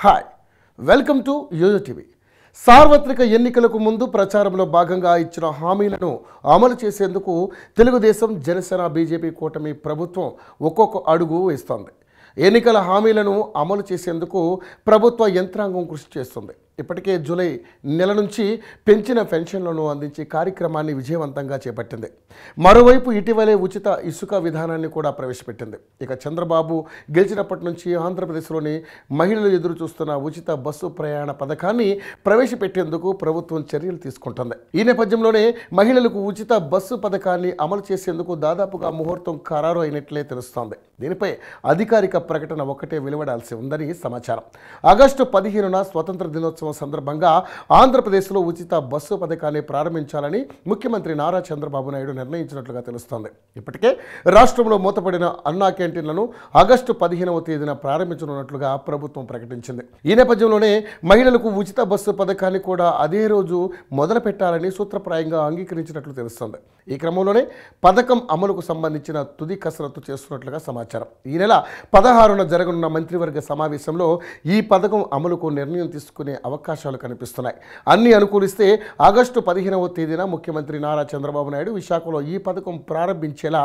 Hi welcome to yoyo TV. సార్వత్రిక ఎన్నికలకు ముందు ప్రచారంలో భాగంగా ఇచ్చిన హామీలను అమలు చేసేందుకు తెలుగుదేశం, జనసేన, బీజేపీ కూటమి ప్రభుత్వం ఒక్కొక్క అడుగు వేస్తోంది. ఎన్నికల హామీలను అమలు చేసేందుకు ప్రభుత్వ యంత్రాంగం కృషి చేస్తుంది. ఇప్పటికే జూలై నెల నుంచి పెంచిన పెన్షన్లను అందించే కార్యక్రమాన్ని విజయవంతంగా చేపట్టింది. మరోవైపు ఇటీవలే ఉచిత ఇసుక విధానాన్ని కూడా ప్రవేశపెట్టింది. ఇక చంద్రబాబు గెలిచినప్పటి నుంచి ఆంధ్రప్రదేశ్లోని మహిళలు ఎదురు చూస్తున్న ఉచిత బస్సు ప్రయాణ పథకాన్ని ప్రవేశపెట్టేందుకు ప్రభుత్వం చర్యలు తీసుకుంటుంది. ఈ నేపథ్యంలోనే మహిళలకు ఉచిత బస్సు పథకాన్ని అమలు చేసేందుకు దాదాపుగా ముహూర్తం ఖరారు అయినట్లే తెలుస్తోంది. దీనిపై అధికారిక ప్రకటన ఒక్కటే వెలువడాల్సి ఉందని సమాచారం. ఆగస్టు 15న స్వతంత్ర దినోత్సవం సందర్భంగా ఆంధ్రప్రదేశ్లో ఉచిత బస్సు పథకాన్ని ప్రారంభించాలని ముఖ్యమంత్రి నారా చంద్రబాబు నాయుడు నిర్ణయించినట్లుగా తెలుస్తోంది. ఇప్పటికే రాష్ట్రంలో మూతపడిన అన్నా క్యాంటీన్లను ఆగస్టు 15వ తేదీన ప్రారంభించనున్నట్లుగా ప్రభుత్వం ప్రకటించింది. ఈ నేపథ్యంలోనే మహిళలకు ఉచిత బస్సు పథకాన్ని కూడా అదే రోజు మొదలు పెట్టాలని సూత్రప్రాయంగా అంగీకరించినట్లు తెలుస్తోంది. ఈ క్రమంలోనే పథకం అమలుకు సంబంధించిన తుది కసరత్తు చేస్తున్నట్లుగా సమాచారం. ఈ నెల 16న జరగనున్న మంత్రివర్గ సమావేశంలో ఈ పథకం అమలుకు నిర్ణయం తీసుకునే అవకాశాలు కనిపిస్తున్నాయి. అన్ని అనుకూలిస్తే ఆగస్టు 15వ తేదీన ముఖ్యమంత్రి నారా చంద్రబాబు నాయుడు విశాఖలో ఈ పథకం ప్రారంభించేలా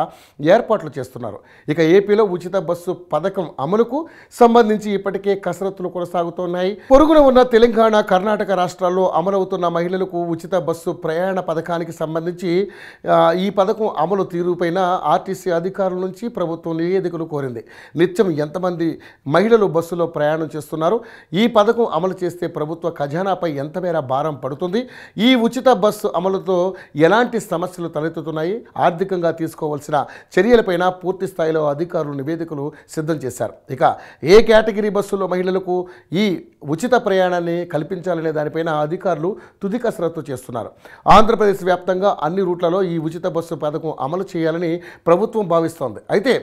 ఏర్పాట్లు చేస్తున్నారు. ఇక ఏపీలో ఉచిత బస్సు పథకం అమలుకు సంబంధించి ఇప్పటికే కసరత్తులు కొనసాగుతున్నాయి. పొరుగున ఉన్న తెలంగాణ, కర్ణాటక రాష్ట్రాల్లో అమలవుతున్న మహిళలకు ఉచిత బస్సు ప్రయాణ పథకానికి సంబంధించి ఈ పథకం అమలు తీరుపైన ఆర్టీసీ అధికారుల నుంచి ప్రభుత్వం నివేదికలు కోరింది. నిత్యం ఎంతమంది మహిళలు బస్సులో ప్రయాణం చేస్తున్నారు, ఈ పథకం అమలు చేస్తే ప్రభుత్వ ఖజానాపై ఎంత మేర భారం పడుతుంది, ఈ ఉచిత బస్సు అమలుతో ఎలాంటి సమస్యలు తలెత్తుతున్నాయి, ఆర్థికంగా తీసుకోవాల్సిన చర్యలపైన పూర్తి స్థాయిలో అధికారులు నివేదికలు సిద్ధం చేశారు. ఇక ఏ కేటగిరీ బస్సులో మహిళలకు ఈ ఉచిత ప్రయాణాన్ని కల్పించాలనే దానిపైన అధికారులు తుది కసరత్తు చేస్తున్నారు. ఆంధ్రప్రదేశ్ వ్యాప్తంగా అన్ని రూట్లలో ఈ ఉచిత బస్సు పథకం అమలు చేయాలని ప్రభుత్వం భావిస్తోంది. అయితే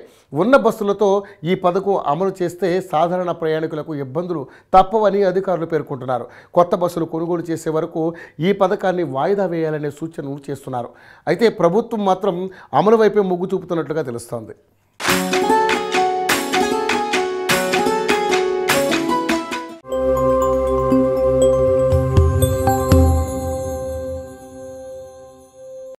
ఉన్న బస్సులతో ఈ పథకం అమలు చేస్తే సాధారణ ప్రయాణికులకు ఇబ్బందులు తప్పవని అధికారులు పేర్కొంటున్నారు. కొత్త బస్సులు కొనుగోలు చేసే వరకు ఈ పథకాన్ని వాయిదా వేయాలనే సూచనలు చేస్తున్నారు. అయితే ప్రభుత్వం మాత్రం అమలు వైపే మొగ్గు చూపుతున్నట్లుగా తెలుస్తోంది.